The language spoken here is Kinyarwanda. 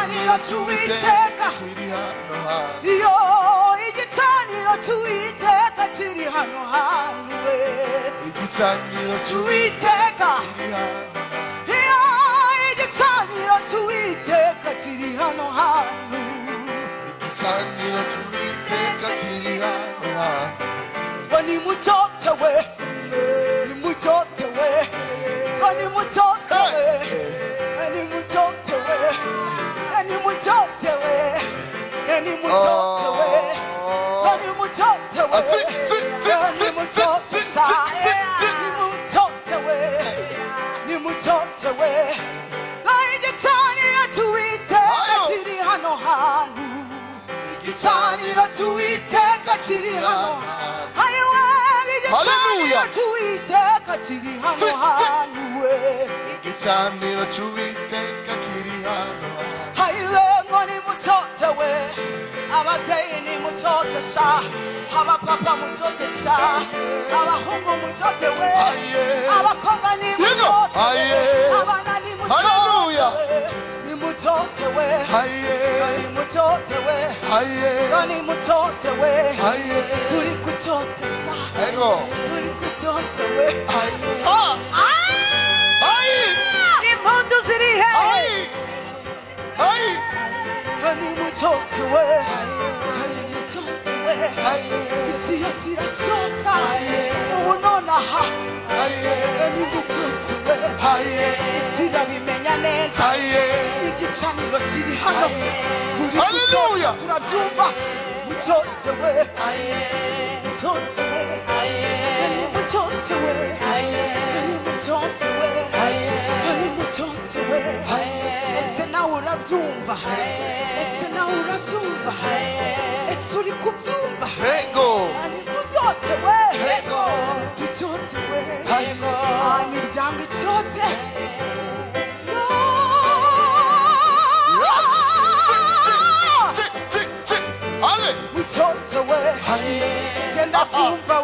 igicaniro cy'Uwiteka iyo igicaniro cy'Uwiteka kiri hano hantu we igicaniro cy'Uwiteka iyo igicaniro cy'Uwiteka kiri hano hantu igicaniro cy'Uwiteka kiri hano hantu ngo nimucyotewe nimucyotewe ngo nimucyotewe nimucyotewe nimucyotewe nimucyotewe nimucyotewe nimucyotewe nimucyotewe igicaniro cy'Uwiteka kiri hano hantu igicaniro cy'Uwiteka kiri hano ayiwe igicaniro cy'Uwiteka kiri hano hantu we igicaniro cy'Uwiteka kiri hano ayiwe ngo nimucyotewe ababyeyi nimucyotesha abapapa mucyotesha abahungu mucyotewe abakobwa nimucyotewe abana nimucyotewe nimucyotewe nimucyotewe nimucyotewe turi kucyotesha turi kucyotewe impundu ziri he nimucyotewe nimucyotewe isi yose iracyota ubu nonaha nimucyotewe isi irabimenya neza igicaniro kiri hano turi kucyota turabyumva mucyotewe mucyotewe nimucyotewe nimucyotewe nimucyotewe ese nawe urabyumva ese nawe urabyumva ese uri kubyumva nimucyotewe tucyotewe imiryango icyote mucyotewe genda byumva